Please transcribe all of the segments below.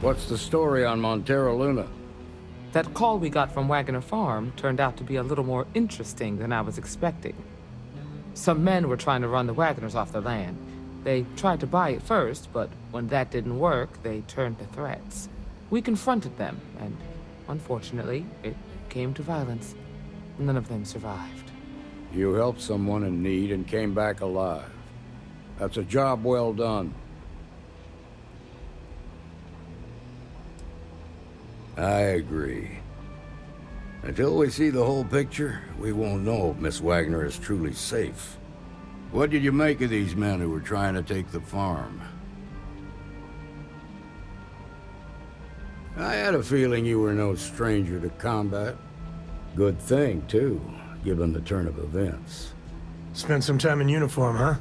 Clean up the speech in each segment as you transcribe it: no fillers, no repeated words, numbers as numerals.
What's the story on Montero Luna? That call we got from Wagner Farm turned out to be a little more interesting than I was expecting. Some men were trying to run the Wagners off their land. They tried to buy it first, but when that didn't work, they turned to threats. We confronted them, and unfortunately, it came to violence. None of them survived. You helped someone in need and came back alive. That's a job well done. I agree. Until we see the whole picture, we won't know if Miss Wagner is truly safe. What did you make of these men who were trying to take the farm? I had a feeling you were no stranger to combat. Good thing, too, given the turn of events. Spent some time in uniform, huh?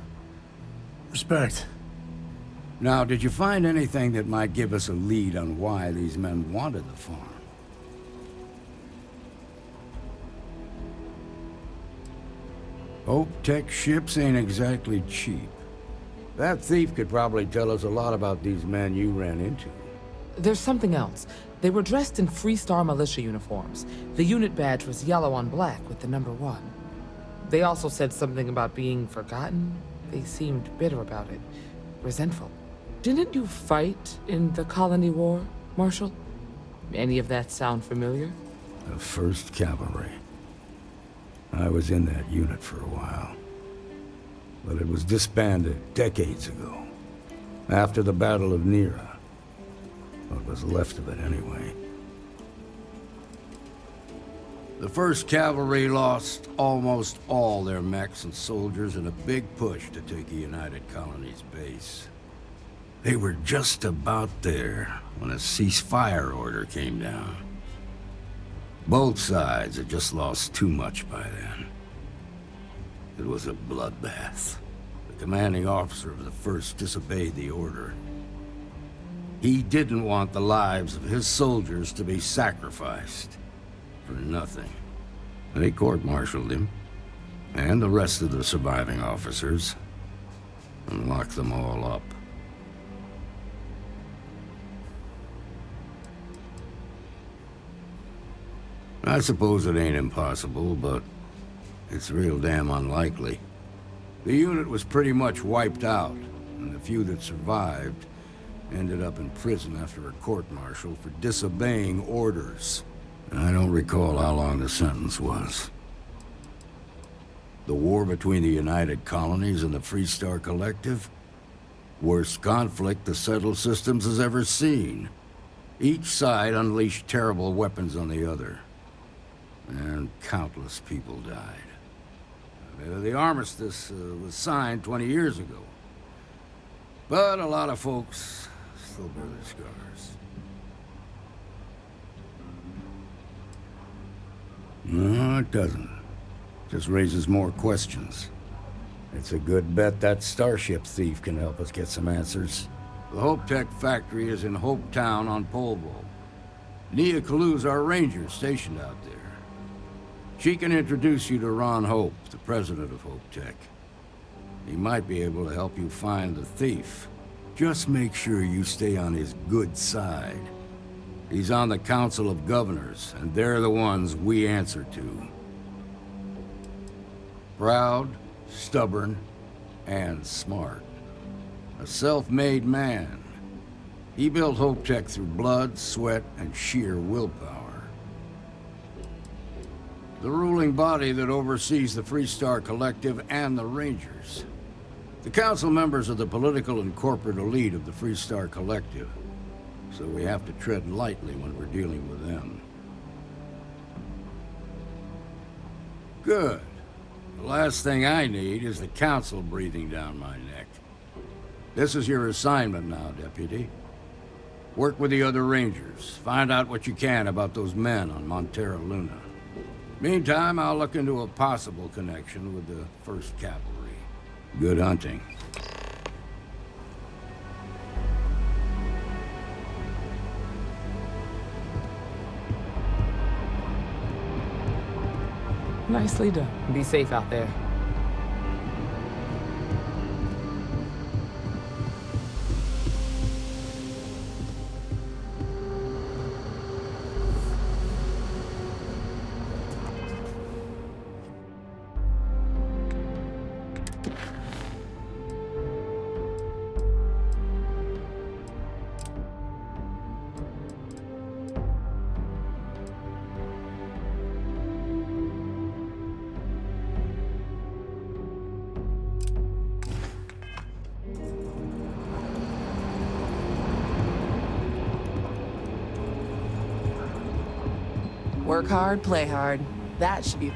Respect. Now, did you find anything that might give us a lead on why these men wanted the farm? Hope Tech ships ain't exactly cheap. That thief could probably tell us a lot about these men you ran into. There's something else. They were dressed in Freestar militia uniforms. The unit badge was yellow on black with the number 1. They also said something about being forgotten. They seemed bitter about it, resentful. Didn't you fight in the Colony War, Marshal? Any of that sound familiar? The 1st Cavalry. I was in that unit for a while. But it was disbanded decades ago. After the Battle of Nera. What was left of it, anyway. The 1st Cavalry lost almost all their mechs and soldiers in a big push to take the United Colony's base. They were just about there when a ceasefire order came down. Both sides had just lost too much by then. It was a bloodbath. The commanding officer of the 1st disobeyed the order. He didn't want the lives of his soldiers to be sacrificed for nothing. They court-martialed him, and the rest of the surviving officers, and locked them all up. I suppose it ain't impossible, but it's real damn unlikely. The unit was pretty much wiped out, and the few that survived ended up in prison after a court-martial for disobeying orders. I don't recall how long the sentence was. The war between the United Colonies and the Freestar Collective? Worst conflict the settled systems has ever seen. Each side unleashed terrible weapons on the other. And countless people died. The armistice was signed 20 years ago. But a lot of folks still bear their scars. No, it doesn't. Just raises more questions. It's a good bet that starship thief can help us get some answers. The Hope Tech factory is in Hope Town on Polvo. Nia Kalu's our ranger stationed out there. She can introduce you to Ron Hope, the president of Hope Tech. He might be able to help you find the thief. Just make sure you stay on his good side. He's on the Council of Governors, and they're the ones we answer to. Proud, stubborn, and smart. A self-made man. He built Hope Tech through blood, sweat, and sheer willpower. The ruling body that oversees the Freestar Collective and the Rangers. The council members are the political and corporate elite of the Freestar Collective, so we have to tread lightly when we're dealing with them. Good. The last thing I need is the council breathing down my neck. This is your assignment now, Deputy. Work with the other Rangers. Find out what you can about those men on Montero Luna. Meantime, I'll look into a possible connection with the 1st Cavalry. Good hunting. Nicely done. Be safe out there. Work hard, play hard. That should be...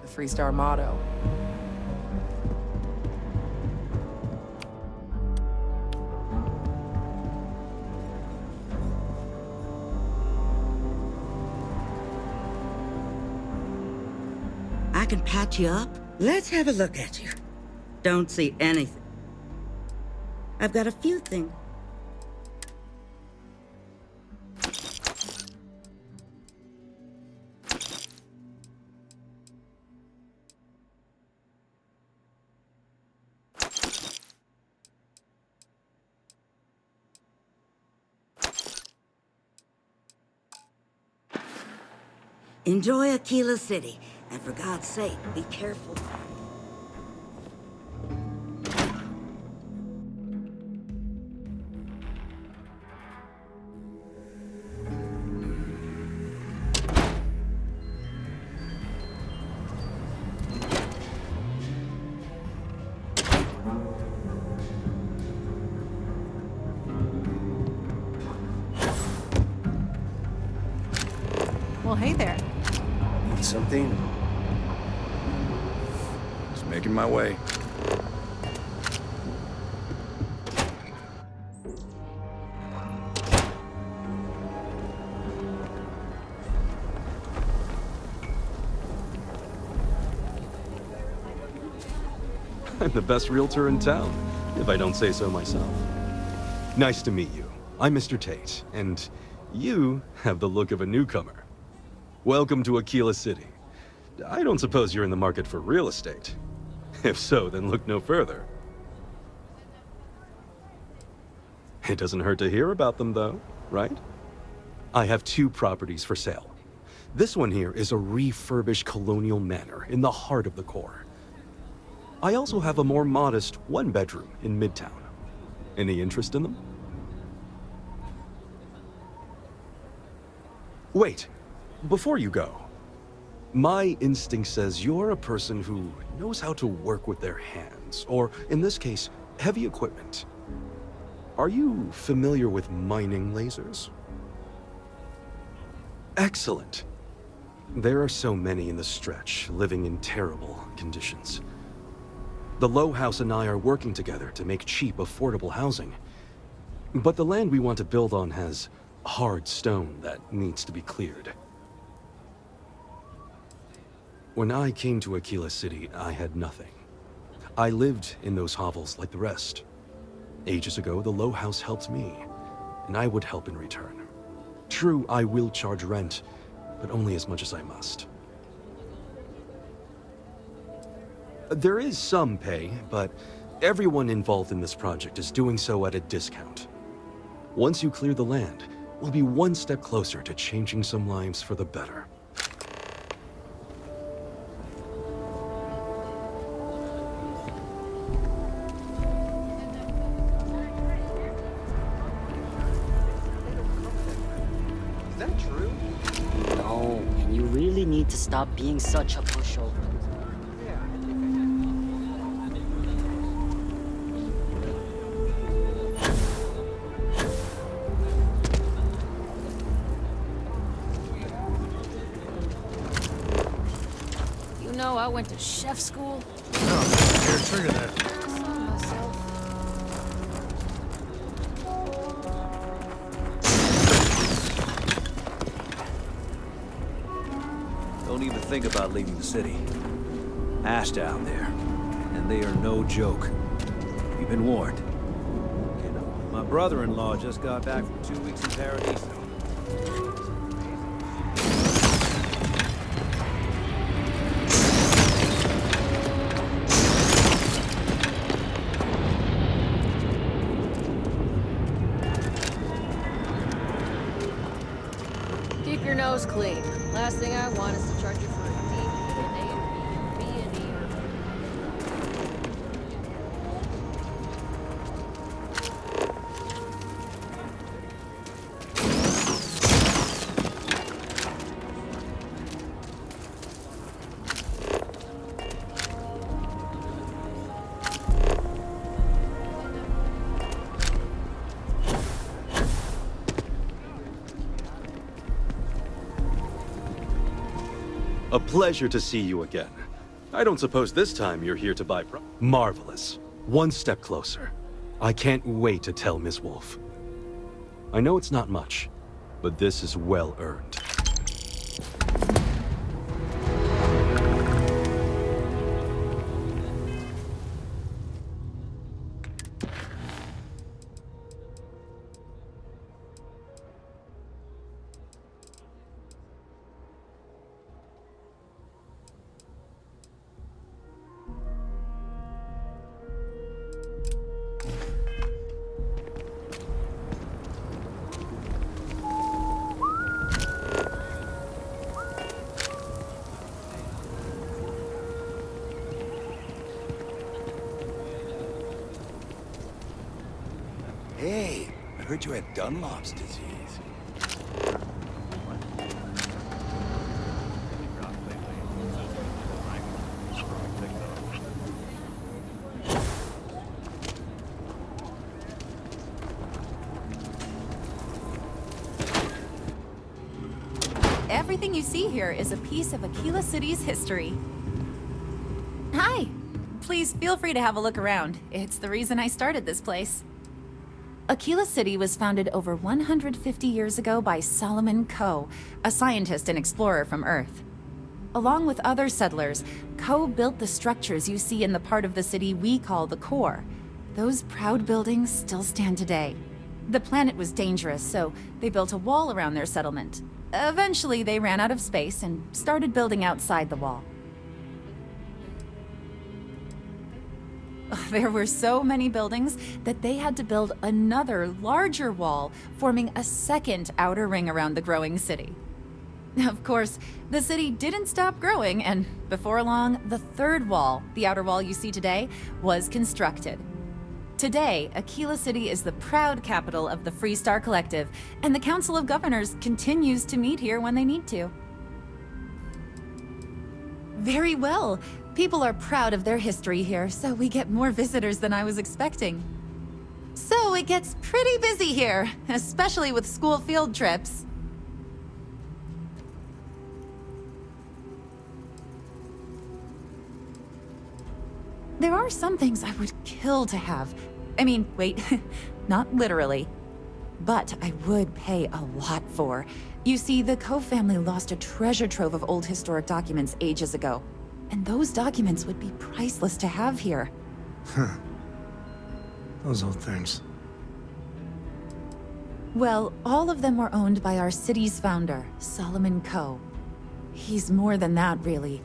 the three-star motto. I can patch you up. Let's have a look at you. Don't see anything. I've got a few things. Enjoy Aquila City, and for God's sake, be careful. Well, hey there. Need something? Just making my way. I'm the best realtor in town, if I don't say so myself. Nice to meet you. I'm Mr. Tate, and you have the look of a newcomer. Welcome to Aquila City. I don't suppose you're in the market for real estate. If so, then look no further. It doesn't hurt to hear about them, though, right? I have 2 properties for sale. This one here is a refurbished colonial manor in the heart of the core. I also have a more modest 1-bedroom in Midtown. Any interest in them? Wait, before you go, my instinct says you're a person who knows how to work with their hands, or in this case, heavy equipment. Are you familiar with mining lasers? Excellent. There are so many in the stretch, living in terrible conditions. The Low House and I are working together to make cheap, affordable housing. But the land we want to build on has hard stone that needs to be cleared. When I came to Aquila City, I had nothing. I lived in those hovels like the rest. Ages ago, the Low House helped me, and I would help in return. True, I will charge rent, but only as much as I must. There is some pay, but everyone involved in this project is doing so at a discount. Once you clear the land, we'll be one step closer to changing some lives for the better. Is that true? No, and you really need to stop being such a pushover. You know, I went to chef school. No, here, trigger that. Saw myself. Don't even think about leaving the city. Ash down there, and they are no joke. You've been warned. My brother-in-law just got back from 2 weeks in Paradiso. Keep your nose clean. Last thing I want is to charge you for a D, an A, and B, and B, and E, or... Pleasure to see you again. I don't suppose this time you're here to buy Marvelous. One step closer. I can't wait to tell Miss Wolf. I know it's not much, but this is well earned. Hey, I heard you had Dunlop's disease. Everything you see here is a piece of Aquila City's history. Hi. Please feel free to have a look around. It's the reason I started this place. Aquila City was founded over 150 years ago by Solomon Coe, a scientist and explorer from Earth. Along with other settlers, Coe built the structures you see in the part of the city we call the core. Those proud buildings still stand today. The planet was dangerous, so they built a wall around their settlement. Eventually, they ran out of space and started building outside the wall. There were so many buildings that they had to build another, larger wall, forming a second outer ring around the growing city. Of course, the city didn't stop growing, and before long, the third wall, the outer wall you see today, was constructed. Today, Aquila City is the proud capital of the Freestar Collective, and the Council of Governors continues to meet here when they need to. Very well. People are proud of their history here, so we get more visitors than I was expecting. So it gets pretty busy here, especially with school field trips. There are some things I would kill to have. I mean, wait, not literally. But I would pay a lot for. You see, the Coe family lost a treasure trove of old historic documents ages ago. And those documents would be priceless to have here. Huh. Those old things. Well, all of them were owned by our city's founder, Solomon Coe. He's more than that, really.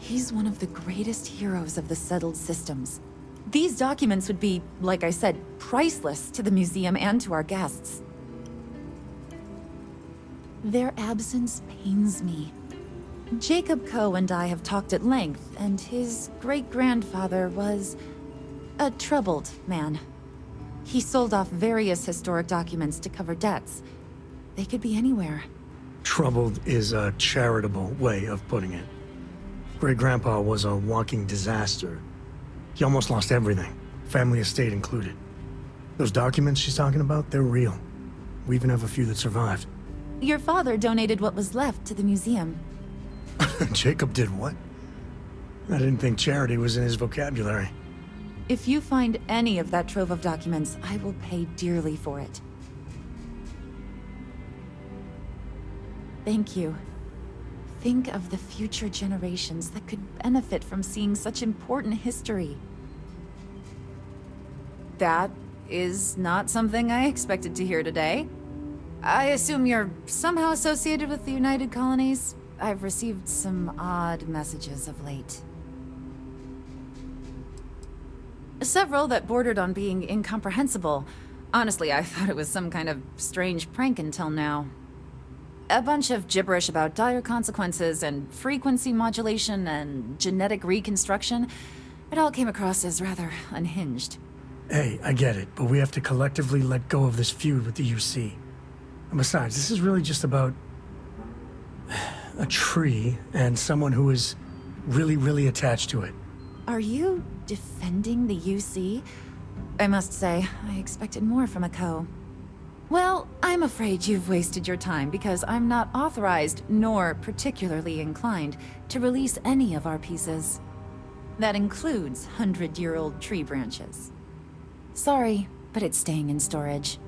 He's one of the greatest heroes of the settled systems. These documents would be, like I said, priceless to the museum and to our guests. Their absence pains me. Jacob Coe and I have talked at length, and his great-grandfather was a troubled man. He sold off various historic documents to cover debts. They could be anywhere. Troubled is a charitable way of putting it. Great-grandpa was a walking disaster. He almost lost everything, family estate included. Those documents she's talking about, they're real. We even have a few that survived. Your father donated what was left to the museum. Jacob did what? I didn't think charity was in his vocabulary. If you find any of that trove of documents, I will pay dearly for it. Thank you. Think of the future generations that could benefit from seeing such important history. That is not something I expected to hear today. I assume you're somehow associated with the United Colonies? I've received some odd messages of late. Several that bordered on being incomprehensible. Honestly, I thought it was some kind of strange prank until now. A bunch of gibberish about dire consequences and frequency modulation and genetic reconstruction. It all came across as rather unhinged. Hey, I get it, but we have to collectively let go of this feud with the UC. And besides, this is really just about a tree and someone who is really, really attached to it. Are you defending the UC? I must say, I expected more from a Coe. Well, I'm afraid you've wasted your time because I'm not authorized, nor particularly inclined, to release any of our pieces. That includes 100-year-old tree branches. Sorry, but it's staying in storage.